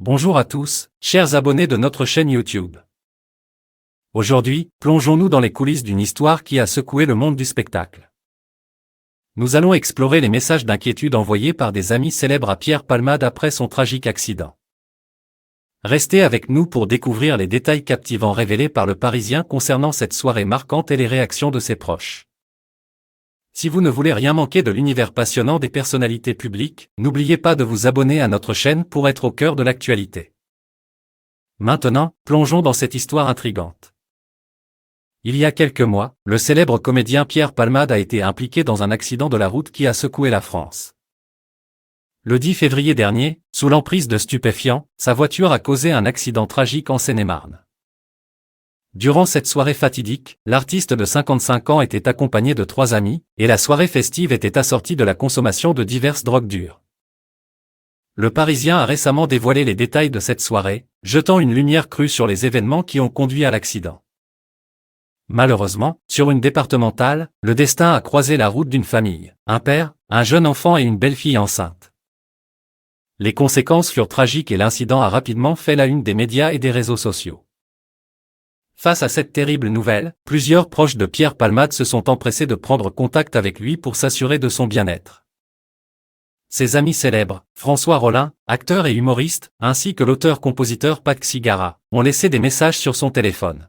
Bonjour à tous, chers abonnés de notre chaîne YouTube. Aujourd'hui, plongeons-nous dans les coulisses d'une histoire qui a secoué le monde du spectacle. Nous allons explorer les messages d'inquiétude envoyés par des amis célèbres à Pierre Palmade après son tragique accident. Restez avec nous pour découvrir les détails captivants révélés par le Parisien concernant cette soirée marquante et les réactions de ses proches. Si vous ne voulez rien manquer de l'univers passionnant des personnalités publiques, n'oubliez pas de vous abonner à notre chaîne pour être au cœur de l'actualité. Maintenant, plongeons dans cette histoire intrigante. Il y a quelques mois, le célèbre comédien Pierre Palmade a été impliqué dans un accident de la route qui a secoué la France. Le 10 février dernier, sous l'emprise de stupéfiants, sa voiture a causé un accident tragique en Seine-et-Marne. Durant cette soirée fatidique, l'artiste de 55 ans était accompagné de 3 amis, et la soirée festive était assortie de la consommation de diverses drogues dures. Le Parisien a récemment dévoilé les détails de cette soirée, jetant une lumière crue sur les événements qui ont conduit à l'accident. Malheureusement, sur une départementale, le destin a croisé la route d'une famille, un père, un jeune enfant et une belle-fille enceinte. Les conséquences furent tragiques et l'incident a rapidement fait la une des médias et des réseaux sociaux. Face à cette terrible nouvelle, plusieurs proches de Pierre Palmade se sont empressés de prendre contact avec lui pour s'assurer de son bien-être. Ses amis célèbres, François Rollin, acteur et humoriste, ainsi que l'auteur-compositeur Paxi Gara, ont laissé des messages sur son téléphone.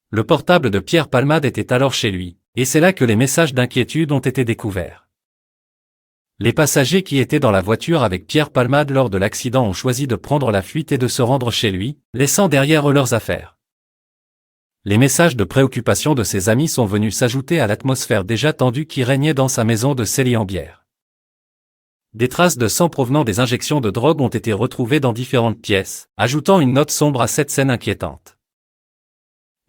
Le portable de Pierre Palmade était alors chez lui, et c'est là que les messages d'inquiétude ont été découverts. Les passagers qui étaient dans la voiture avec Pierre Palmade lors de l'accident ont choisi de prendre la fuite et de se rendre chez lui, laissant derrière eux leurs affaires. Les messages de préoccupation de ses amis sont venus s'ajouter à l'atmosphère déjà tendue qui régnait dans sa maison de Célie-en-Bière. Des traces de sang provenant des injections de drogue ont été retrouvées dans différentes pièces, ajoutant une note sombre à cette scène inquiétante.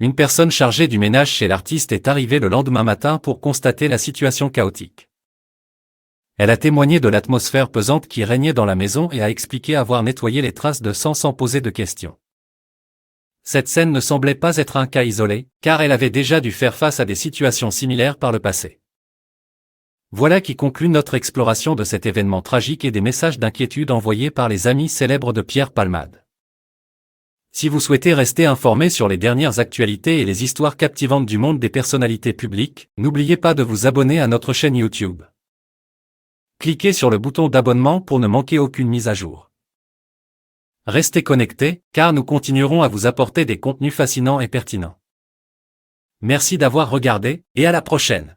Une personne chargée du ménage chez l'artiste est arrivée le lendemain matin pour constater la situation chaotique. Elle a témoigné de l'atmosphère pesante qui régnait dans la maison et a expliqué avoir nettoyé les traces de sang sans poser de questions. Cette scène ne semblait pas être un cas isolé, car elle avait déjà dû faire face à des situations similaires par le passé. Voilà qui conclut notre exploration de cet événement tragique et des messages d'inquiétude envoyés par les amis célèbres de Pierre Palmade. Si vous souhaitez rester informé sur les dernières actualités et les histoires captivantes du monde des personnalités publiques, n'oubliez pas de vous abonner à notre chaîne YouTube. Cliquez sur le bouton d'abonnement pour ne manquer aucune mise à jour. Restez connectés, car nous continuerons à vous apporter des contenus fascinants et pertinents. Merci d'avoir regardé, et à la prochaine.